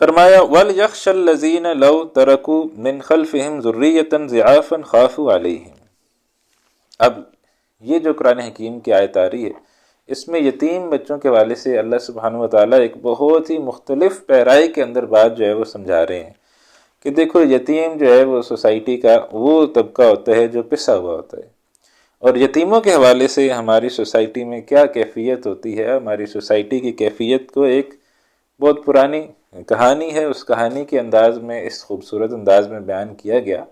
فرمایا وَلْيَخْشَ الَّذِينَ لَوْ تَرَكُوا مِنْ خَلْفِهِمْ ذُرِّيَّةً ضِعَافًا خَافُوا عَلَيْهِمْ۔ اب یہ جو قرآن حکیم کی آیت آ رہی ہے، اس میں یتیم بچوں کے حوالے سے اللہ سبحانہ وتعالیٰ ایک بہت ہی مختلف پیرائی کے اندر بات جو ہے وہ سمجھا رہے ہیں کہ دیکھو یتیم جو ہے وہ سوسائٹی کا وہ طبقہ ہوتا ہے جو پسا ہوا ہوتا ہے، اور یتیموں کے حوالے سے ہماری سوسائٹی میں کیا کیفیت ہوتی ہے، ہماری سوسائٹی کی کیفیت کو ایک بہت پرانی کہانی ہے، اس کہانی کے انداز میں، اس خوبصورت انداز میں بیان کیا گیا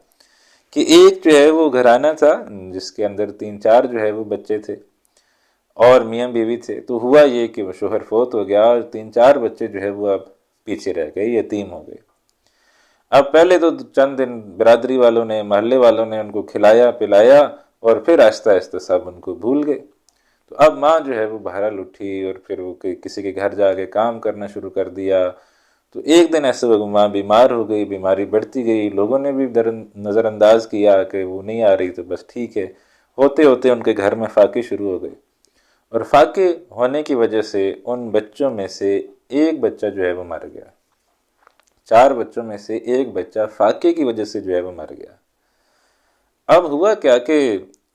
کہ ایک جو ہے وہ گھرانہ تھا جس کے اندر 3-4 جو ہے وہ بچے تھے اور میاں بیوی تھے۔ تو ہوا یہ کہ وہ شوہر فوت ہو گیا اور 3-4 بچے جو ہے وہ اب پیچھے رہ گئے، یتیم ہو گئے۔ اب پہلے تو چند دن برادری والوں نے، محلے والوں نے ان کو کھلایا پلایا اور پھر آہستہ آہستہ سب ان کو بھول گئے۔ تو اب ماں جو ہے وہ بہرحال اٹھی اور پھر وہ کسی کے گھر جا کے کام کرنا شروع کر دیا۔ تو ایک دن ایسے وہ ماں بیمار ہو گئی، بیماری بڑھتی گئی، لوگوں نے بھی نظر انداز کیا کہ وہ نہیں آ رہی تو بس ٹھیک ہے، ہوتے ہوتے ان کے گھر میں فاقے شروع ہو گئے، اور فاقے ہونے کی وجہ سے ان بچوں میں سے ایک بچہ جو ہے وہ مر گیا۔ 4 بچوں میں سے ایک بچہ فاقے کی وجہ سے جو ہے وہ مر گیا۔ اب ہوا کیا کہ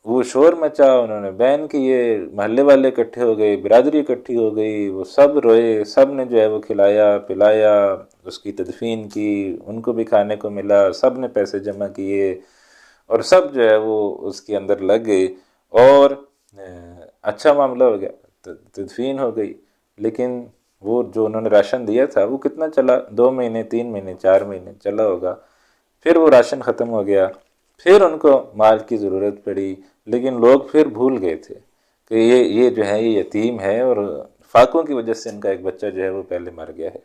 وہ شور مچا، انہوں نے بیان کیے، محلے والے اکٹھے ہو گئے، برادری اکٹھی ہو گئی، وہ سب روئے، سب نے جو ہے وہ کھلایا پلایا، اس کی تدفین کی، ان کو بھی کھانے کو ملا، سب نے پیسے جمع کیے اور سب جو ہے وہ اس کے اندر لگ گئے اور اچھا معاملہ ہو گیا، تدفین ہو گئی۔ لیکن وہ جو انہوں نے راشن دیا تھا وہ کتنا چلا، 2 مہینے 3 مہینے 4 مہینے چلا ہوگا، پھر وہ راشن ختم ہو گیا، پھر ان کو مال کی ضرورت پڑی، لیکن لوگ پھر بھول گئے تھے کہ یہ جو ہے یہ یتیم ہے اور فاقوں کی وجہ سے ان کا ایک بچہ جو ہے وہ پہلے مر گیا ہے۔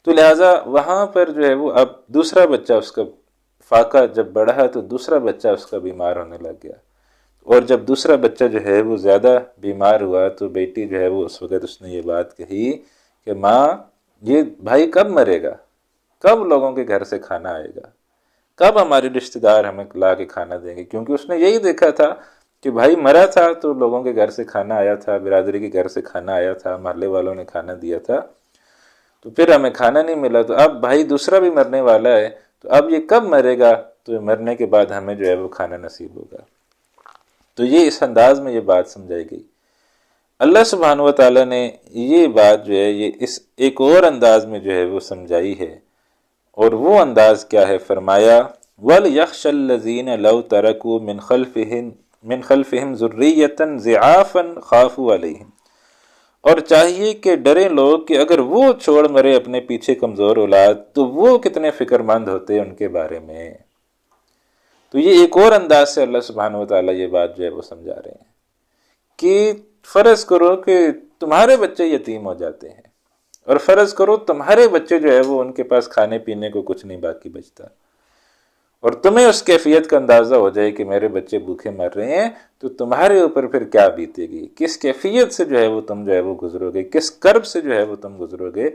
تو لہٰذا وہاں پر جو ہے وہ اب دوسرا بچہ، اس کا فاقہ جب بڑھا تو دوسرا بچہ اس کا بیمار ہونے لگ گیا، اور جب دوسرا بچہ جو ہے وہ زیادہ بیمار ہوا تو بیٹی جو ہے وہ اس وقت اس نے یہ بات کہی کہ ماں یہ بھائی کب مرے گا، کب لوگوں کے گھر سے کھانا آئے گا، کب ہمارے رشتہ دار ہمیں لا کے کھانا دیں گے، کیونکہ اس نے یہی دیکھا تھا کہ بھائی مرا تھا تو لوگوں کے گھر سے کھانا آیا تھا، برادری کے گھر سے کھانا آیا تھا، محلے والوں نے کھانا دیا تھا، تو پھر ہمیں کھانا نہیں ملا، تو اب بھائی دوسرا بھی مرنے والا ہے، تو اب یہ کب مرے گا، تو مرنے کے بعد ہمیں جو ہے وہ کھانا نصیب ہوگا۔ تو یہ اس انداز میں یہ بات سمجھائی گئی۔ اللہ سبحانہ و تعالیٰ نے یہ بات جو ہے یہ اس ایک اور انداز میں جو ہے وہ سمجھائی ہے، اور وہ انداز کیا ہے، فرمایا وَلْيَخْشَ الَّذِينَ لَوْ تَرَكُوا مِنْ خَلْفِهِمْ ذُرِّيَّةً ضِعَافًا خَافُوا عَلَيْهِمْ، اور چاہیے کہ ڈرے لوگ کہ اگر وہ چھوڑ مرے اپنے پیچھے کمزور اولاد تو وہ کتنے فکر مند ہوتے ان کے بارے میں۔ تو یہ ایک اور انداز سے اللہ سبحانہ وتعالیٰ یہ بات جو ہے وہ سمجھا رہے ہیں کہ فرض کرو کہ تمہارے بچے یتیم ہو جاتے ہیں، اور فرض کرو تمہارے بچے جو ہے وہ ان کے پاس کھانے پینے کو کچھ نہیں باقی بچتا، اور تمہیں اس کیفیت کا اندازہ ہو جائے کہ میرے بچے بھوکے مر رہے ہیں، تو تمہارے اوپر پھر کیا بیتے گی، کس کیفیت سے جو ہے وہ تم جو ہے وہ گزرو گے، کس کرب سے جو ہے وہ تم گزرو گے۔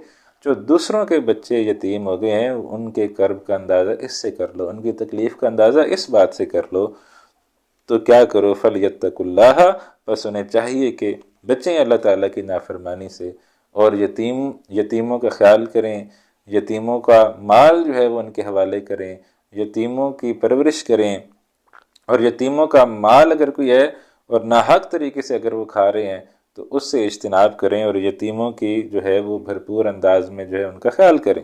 جو دوسروں کے بچے یتیم ہو گئے ہیں ان کے کرب کا اندازہ اس سے کر لو، ان کی تکلیف کا اندازہ اس بات سے کر لو، تو کیا کرو فَلْيَتَّقُوا اللَّهَ، بس انہیں چاہیے کہ بچیں اللہ تعالیٰ کی نافرمانی سے، اور یتیموں کا خیال کریں، یتیموں کا مال جو ہے وہ ان کے حوالے کریں، یتیموں کی پرورش کریں، اور یتیموں کا مال اگر کوئی ہے اور ناحق طریقے سے اگر وہ کھا رہے ہیں تو اس سے اجتناب کریں، اور یتیموں کی جو ہے وہ بھرپور انداز میں جو ہے ان کا خیال کریں۔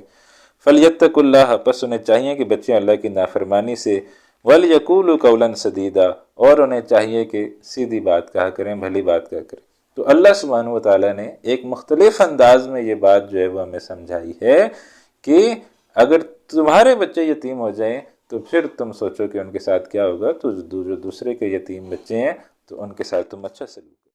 فَلْيَتَّقُوا اللَّهَ، پس انہیں چاہیے کہ بچیں اللہ کی نافرمانی سے، وَلْيَقُولُوا قَوْلًا سَدِيدًا، اور انہیں چاہیے کہ سیدھی بات کہا کریں، بھلی بات کہا کریں۔ تو اللہ سبحانہ و تعالیٰ نے ایک مختلف انداز میں یہ بات جو ہے وہ ہمیں سمجھائی ہے کہ اگر تمہارے بچے یتیم ہو جائیں تو پھر تم سوچو کہ ان کے ساتھ کیا ہوگا، تو جو دوسرے کے یتیم بچے ہیں تو ان کے ساتھ تم اچھا سلوک کرو۔